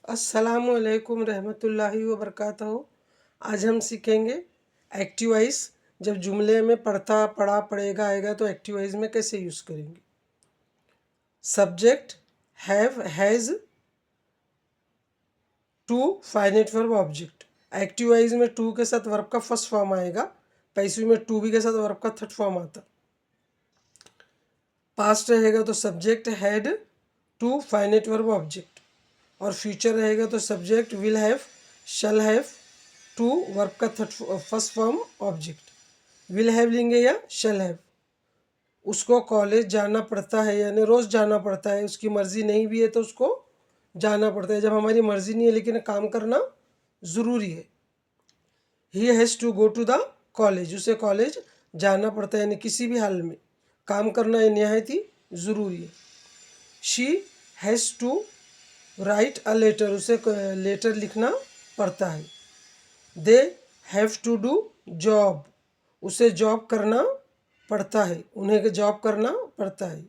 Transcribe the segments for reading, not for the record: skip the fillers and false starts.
अस्सलामुअलैकुम रहमतुल्लाहि व बरकातहू। आज हम सीखेंगे एक्टिव वॉइस। जब जुमले में पढ़ता पढ़ा पढ़ेगा आएगा तो एक्टिव वॉइस में कैसे यूज़ करेंगे। Subject have has to finite verb object. Active voice में टू के साथ वर्ब का फर्स्ट फॉर्म आएगा, पैसिव में टू बी के साथ वर्ब का थर्ड फॉर्म आता। पास्ट रहेगा तो subject had to finite verb object, और फ्यूचर रहेगा तो subject will have shall have to verb का first form object. Will have लेंगे या शैल हैव। उसको कॉलेज जाना पड़ता है, यानी रोज़ जाना पड़ता है। उसकी मर्ज़ी नहीं भी है तो उसको जाना पड़ता है। जब हमारी मर्ज़ी नहीं है लेकिन काम करना ज़रूरी है। He has to go to the college, उसे कॉलेज जाना पड़ता है, यानी किसी भी हाल में काम करना ये निहायत ही ज़रूरी है। She has to write a letter, उसे लेटर लिखना पड़ता है। They have to do job, उसे जॉब करना पड़ता है, उन्हें जॉब करना पड़ता है।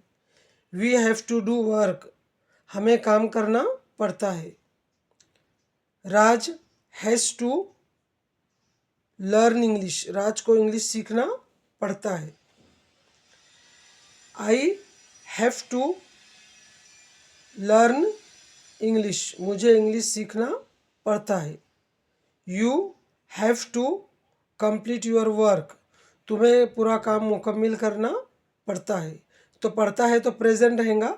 We have to do work, हमें काम करना पड़ता है। Raj has to learn English, Raj को इंग्लिश सीखना पड़ता है। I have to learn English, मुझे इंग्लिश सीखना पड़ता है। You have to complete your work, तुम्हें पूरा काम मुकम्मल करना पड़ता है। तो पढ़ता है तो प्रेजेंट रहेगा,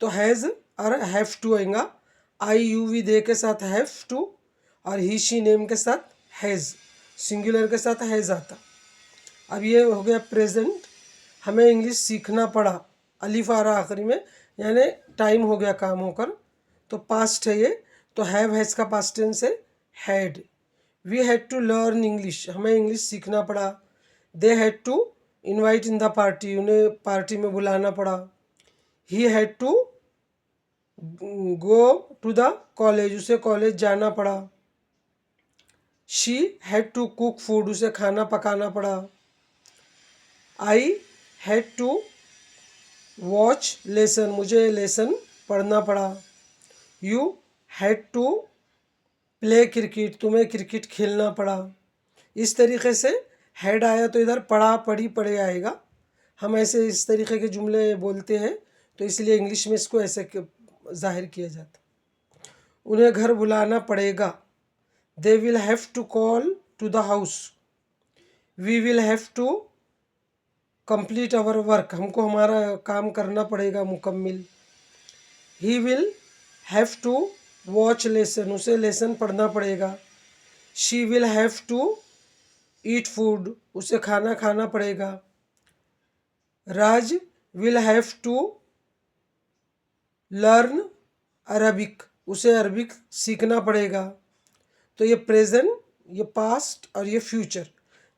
तो हैज़ और हैव टू आएगा। आई यू वी दे के साथ हैव टू, और ही शी नेम के साथ हैज़, सिंगुलर के साथ हैज़ आता। अब ये हो गया प्रेजेंट, हमें इंग्लिश सीखना पड़ा, अलिफ आ रहा आखिरी में, यानी टाइम हो गया काम होकर। तो पास्ट है ये, तो हैव हैज़ का पास्ट टेंस है had. We had to learn English, हमें इंग्लिश सीखना पड़ा। They had to invite in the party, उन्हें पार्टी में बुलाना पड़ा। He had to go to the college, उसे कॉलेज जाना पड़ा। She had to cook food, उसे खाना पकाना पड़ा। I had to watch lesson, मुझे लेसन पढ़ना पड़ा। You had to play cricket, तुम्हें क्रिकेट खेलना पड़ा। इस तरीके से हैड आया तो इधर पढ़ा पढ़ी पढ़े आएगा। हम ऐसे इस तरीके के जुमले बोलते हैं, तो इसलिए इंग्लिश में इसको ऐसे जाहिर किया जाता। उन्हें घर बुलाना पड़ेगा। They will have to call to the house. We will have to complete our work, हमको हमारा काम करना पड़ेगा मुकम्मिल। He will have to watch lesson, उसे लेसन पढ़ना पड़ेगा। She will have to eat food, उसे खाना खाना पड़ेगा। Raj will have to learn Arabic, उसे अरबिक सीखना पड़ेगा। तो ये प्रेजेंट, ये पास्ट और ये फ्यूचर।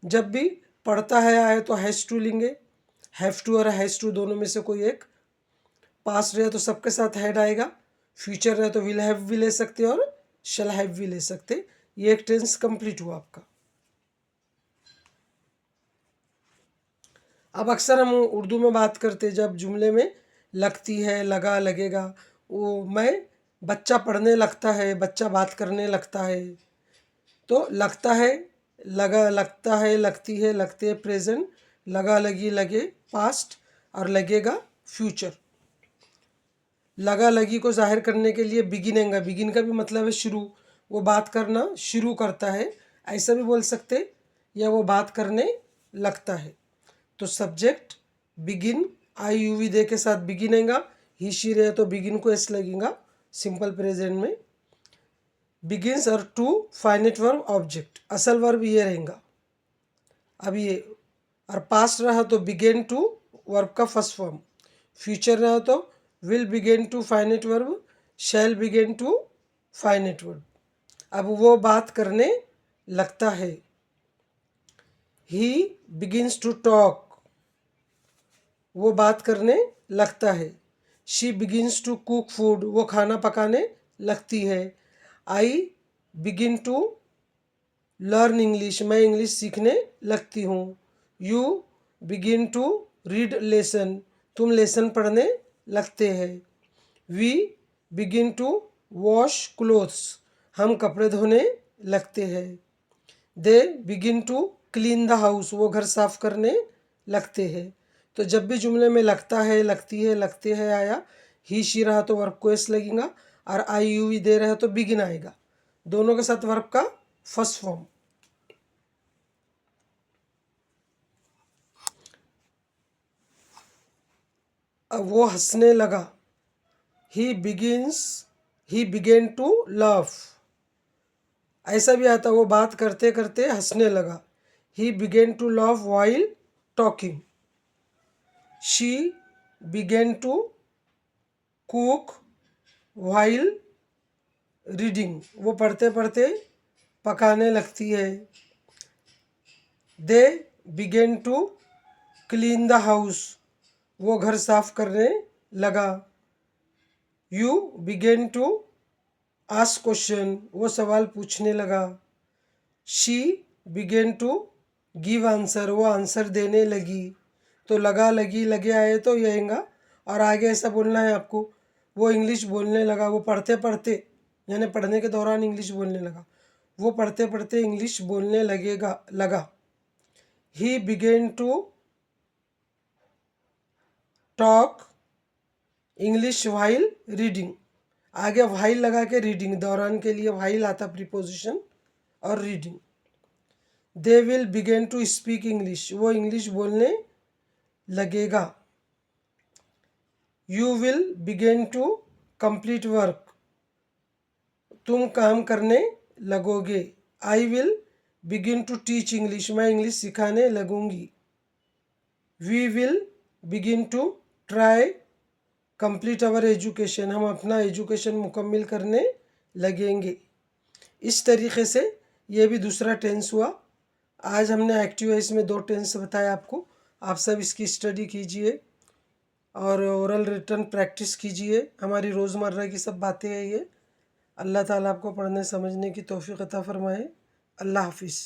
जब भी पढ़ता है आए तो हैज़ टू लेंगे, हैव टू और हैज़ टू दोनों में से कोई एक। पास्ट रहे तो सबके साथ हैड आएगा, फ्यूचर रहे तो विल हैव भी ले सकते और शैल हैव भी ले सकते। ये एक टेंस कंप्लीट हुआ आपका। अब अक्सर हम उर्दू में बात करते जब जुमले में लगती है, लगा, लगेगा। वो मैं बच्चा पढ़ने लगता है, बच्चा बात करने लगता है। तो लगता है, लगा, लगता है, लगती है, लगते प्रेजेंट, लगा लगी लगे पास्ट, और लगेगा फ्यूचर। लगा लगी को जाहिर करने के लिए बिगिन आएगा। बिगिन का भी मतलब है शुरू, वो बात करना शुरू करता है, ऐसा भी बोल सकते, या वो बात करने लगता है। तो subject begin, I you we they के साथ बिगिन आएगा। ही शी रहे तो बिगिन को एस लगेगा सिंपल प्रेजेंट में। बिगिन्स और टू फाइनाइट वर्ब ऑब्जेक्ट, असल वर्ब ये रहेगा। अब ये और पास्ट रहा तो बिगेन टू वर्ब का फर्स्ट फॉर्म। फ्यूचर रहा तो will begin to finite verb, shall began to finite verb. अब वो बात करने लगता है। ही बिगिन्स टू टॉक, वो बात करने लगता है। She begins to cook food, वो खाना पकाने लगती है। I begin to learn English, मैं इंग्लिश सीखने लगती हूँ। You begin to read lesson, तुम लेसन पढ़ने लगते हैं। We begin to wash clothes, हम कपड़े धोने लगते हैं। They begin to clean the house, वो घर साफ करने लगते हैं। तो जब भी जुमले में लगता है, लगती है, लगते हैं आया, ही शी रहा तो वर्ब को एस लगेगा, और आई यू वी दे रहा तो बिगिन आएगा। दोनों के साथ वर्ब का फर्स्ट फॉर्म। अब वो हंसने लगा, ही बिगेन टू लाफ। ऐसा भी आता, वो बात करते करते हंसने लगा, he began to laugh while talking. She began to cook while reading, वो पढ़ते पढ़ते पकाने लगती है। They began to clean the house, वो घर साफ करने लगा। You began to ask question, वो सवाल पूछने लगा। She began to give answer, वो आंसर देने लगी। तो लगा, लगी, लगे आए तो ये आएगा, और आगे ऐसा बोलना है आपको, वो इंग्लिश बोलने लगा। वो पढ़ते पढ़ते यानी पढ़ने के दौरान इंग्लिश बोलने लगा, वो पढ़ते पढ़ते इंग्लिश बोलने लगा। He began to talk English while reading, आगे वाइल लगा के रीडिंग, दौरान के लिए वाइल आता प्रीपोजिशन, और reading. They will begin to speak English, वो इंग्लिश बोलने लगेगा। You will begin to complete work, तुम काम करने लगोगे। I will begin to teach English, मैं इंग्लिश सिखाने लगूंगी। We will begin to try complete our education, हम अपना एजुकेशन मुकम्मल करने लगेंगे। इस तरीके से ये भी दूसरा टेंस हुआ। आज हमने एक्टिव वॉइस में 2 टेंस बताया आपको। आप सब इसकी स्टडी कीजिए और ओरल रिटन प्रैक्टिस कीजिए। हमारी रोज़मर्रा की सब बातें हैं ये। अल्लाह ताला आपको पढ़ने समझने की तौफीक अता फरमाए। अल्लाह हाफिज़।